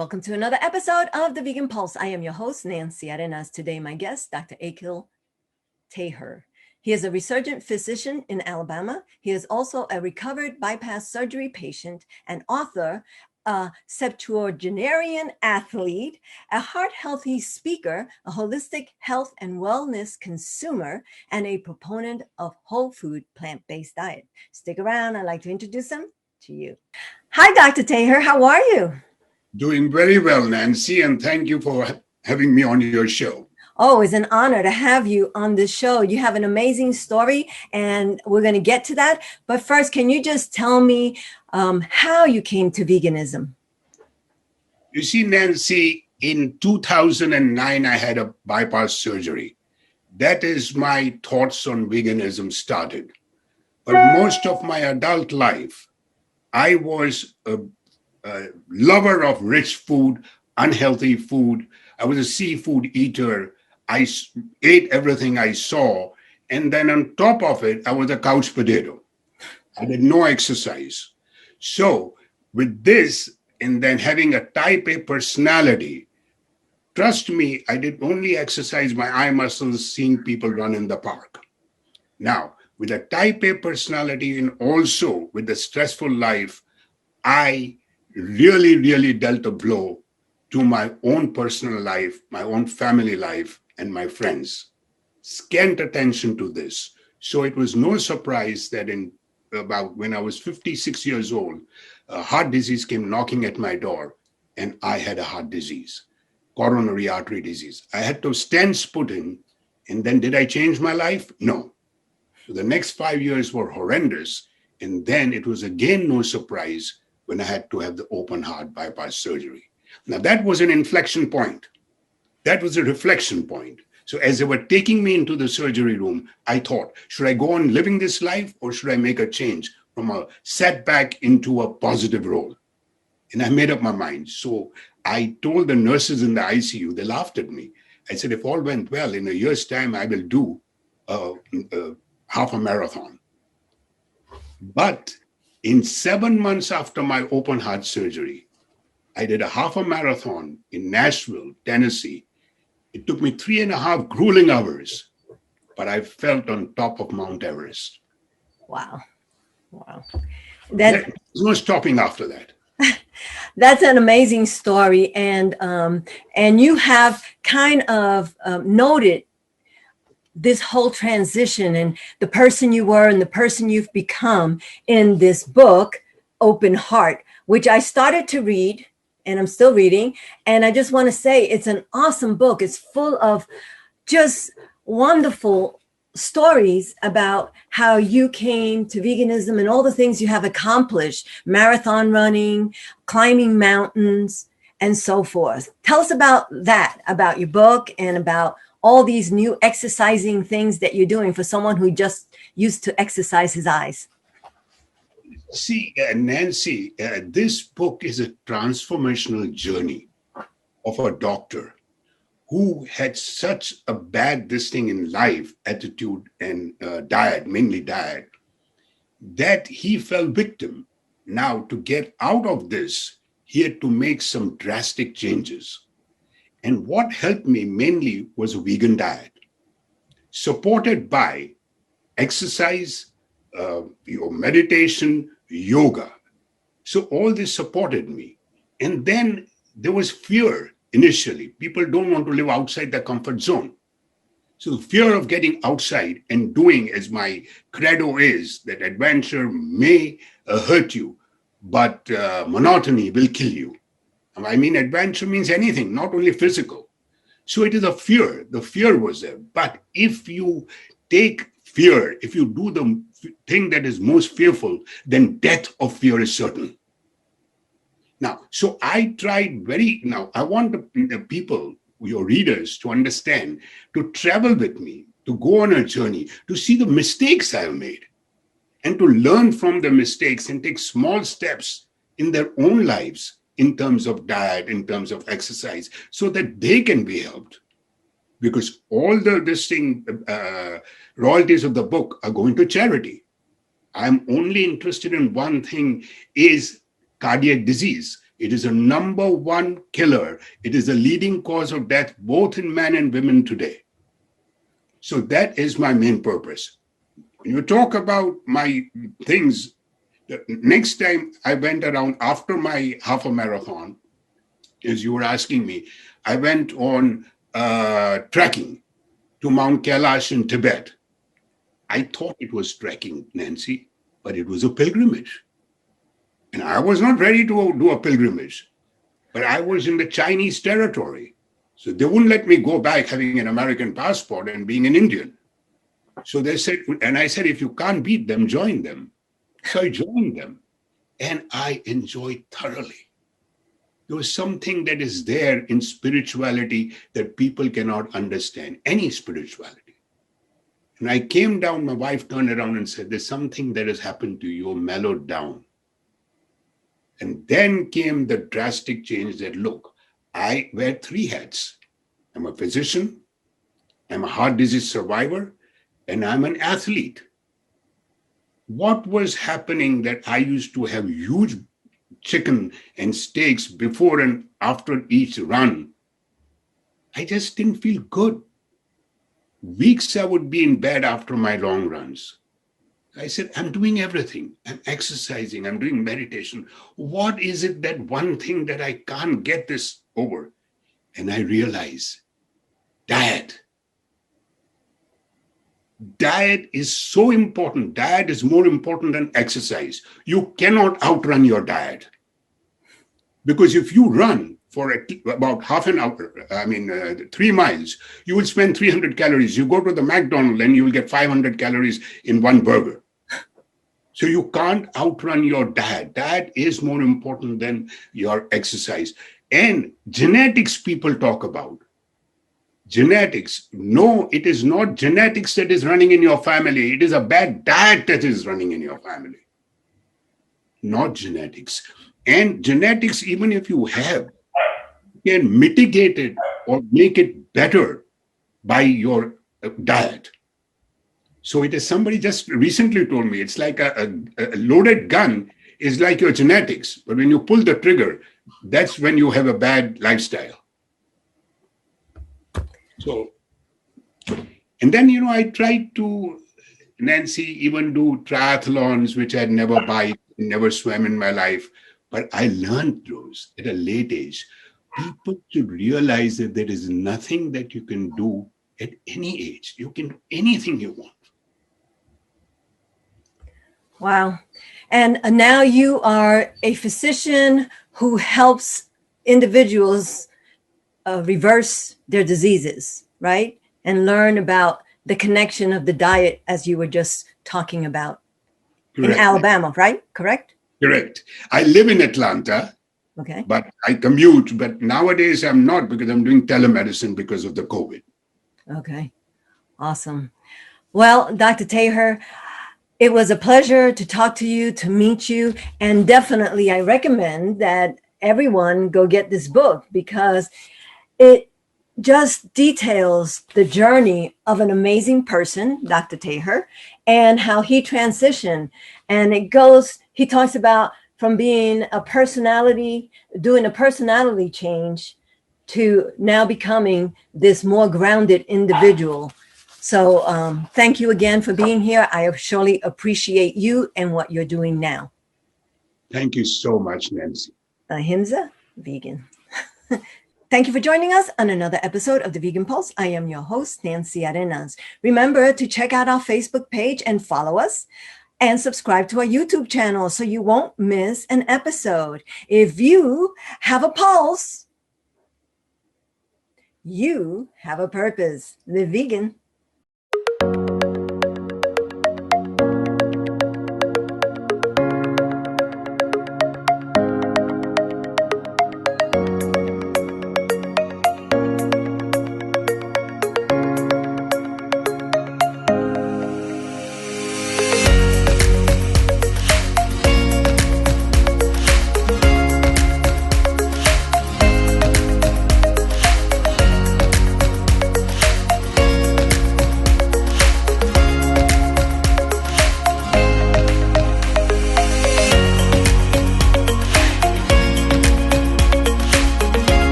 Welcome to another episode of The Vegan Pulse. I am your host, Nancy Arenas. Today, my guest, Dr. Akil Taher. He is a resurgent physician in Alabama. He is also a recovered bypass surgery patient and author, a septuagenarian athlete, a heart-healthy speaker, a holistic health and wellness consumer, and a proponent of whole food plant-based diet. Stick around. I'd like to introduce him to you. Hi, Dr. Taher. How are you? Doing very well, Nancy, and thank you for having me on your show. Oh, it's an honor to have you on this show. You have an amazing story, and we're going to get to that. But first, can you just tell me how you came to veganism? You see, Nancy, in 2009, I had a bypass surgery. That is my thoughts on veganism started. But most of my adult life, I was a lover of rich food, unhealthy food. I was a seafood eater. I ate everything I saw. And then on top of it, I was a couch potato. I did no exercise. So with this, and then having a type A personality, trust me, I did only exercise my eye muscles seeing people run in the park. Now, with a type A personality and also with the stressful life, I really dealt a blow to my own personal life, my own family life, and my friends. Scant attention to this. So it was no surprise that in about when I was 56 years old, heart disease came knocking at my door, and I had a heart disease, coronary artery disease. I had to stents put in, and then did I change my life? No. So the next 5 years were horrendous, and then it was again no surprise when I had to have the open heart bypass surgery. Now that was an inflection point. That was a reflection point. So as they were taking me into the surgery room, I thought, should I go on living this life or should I make a change from a setback into a positive role? And I made up my mind. So I told the nurses in the ICU, they laughed at me. I said, if all went well, in a year's time, I will do half a marathon. But in 7 months after my open heart surgery, I did a half a marathon in Nashville, Tennessee. It took me 3.5 grueling hours, but I felt on top of Mount Everest. Wow. There's no stopping after that. That's an amazing story. And you have kind of noted this whole transition and the person you were and the person you've become in this book, Open Heart, which I started to read and I'm still reading. And I just want to say it's an awesome book. It's full of just wonderful stories about how you came to veganism and all the things you have accomplished, marathon running, climbing mountains, and so forth. Tell us about that, about your book and about all these new exercising things that you're doing for someone who just used to exercise his eyes. See, Nancy, this book is a transformational journey of a doctor who had such a bad this thing in life, attitude and diet, mainly diet, that he fell victim. Now, to get out of this, he had to make some drastic changes. And what helped me mainly was a vegan diet, supported by exercise, meditation, yoga. So all this supported me. And then there was fear initially. People don't want to live outside their comfort zone. So the fear of getting outside and doing, as my credo is, that adventure may hurt you, but monotony will kill you. I mean, adventure means anything, not only physical. So it is a fear. The fear was there. But if you take fear, if you do the thing that is most fearful, then death of fear is certain. Now, so I tried I want the people, your readers, to understand, to travel with me, to go on a journey, to see the mistakes I've made, and to learn from the mistakes and take small steps in their own lives in terms of diet, in terms of exercise, so that they can be helped. Because all the royalties of the book are going to charity. I'm only interested in one thing, is cardiac disease. It is a number one killer. It is a leading cause of death, both in men and women today. So that is my main purpose. When you talk about my things, the next time I went around after my half a marathon, as you were asking me, I went on trekking to Mount Kailash in Tibet. I thought it was trekking, Nancy, but it was a pilgrimage. And I was not ready to do a pilgrimage, but I was in the Chinese territory. So they wouldn't let me go back having an American passport and being an Indian. So they said, and I said, if you can't beat them, join them. So I joined them and I enjoyed thoroughly. There was something that is there in spirituality that people cannot understand, any spirituality. And I came down, my wife turned around and said, there's something that has happened to you, you're mellowed down. And then came the drastic change that, look, I wear 3 hats. I'm a physician, I'm a heart disease survivor, and I'm an athlete. What was happening that I used to have huge chicken and steaks before and after each run? I just didn't feel good. Weeks I would be in bed after my long runs. I said, I'm doing everything. I'm exercising, I'm doing meditation. What is it, that one thing that I can't get this over? And I realized, diet. Diet is so important. Diet is more important than exercise. You cannot outrun your diet. Because if you run for about half an hour, 3 miles, you will spend 300 calories. You go to the McDonald's and you will get 500 calories in one burger. So you can't outrun your diet. Diet is more important than your exercise. And genetics people talk about. Genetics. No, it is not genetics that is running in your family. It is a bad diet that is running in your family. Not genetics. And genetics, even if you have, can mitigate it or make it better by your diet. So it is, somebody just recently told me, it's like a loaded gun is like your genetics. But when you pull the trigger, that's when you have a bad lifestyle. So, and then, I tried to, Nancy, even do triathlons, which I'd never biked, never swam in my life. But I learned those at a late age. People should realize that there is nothing that you can do at any age. You can do anything you want. Wow. And now you are a physician who helps individuals reverse their diseases, right? And learn about the connection of the diet, as you were just talking about. Correct. In Alabama, right? Correct? Correct. I live in Atlanta, okay, but I commute. But nowadays I'm not, because I'm doing telemedicine because of the COVID. Okay. Awesome. Well, Dr. Taher, it was a pleasure to talk to you, to meet you. And definitely I recommend that everyone go get this book, because it just details the journey of an amazing person, Dr. Taher, and how he transitioned. And he talks about from being a personality, doing a personality change, to now becoming this more grounded individual. So thank you again for being here. I surely appreciate you and what you're doing now. Thank you so much, Nancy. Ahimsa, vegan. Thank you for joining us on another episode of The Vegan Pulse. I am your host, Nancy Arenas. Remember to check out our Facebook page and follow us, and subscribe to our YouTube channel so you won't miss an episode. If you have a pulse, you have a purpose. Live vegan.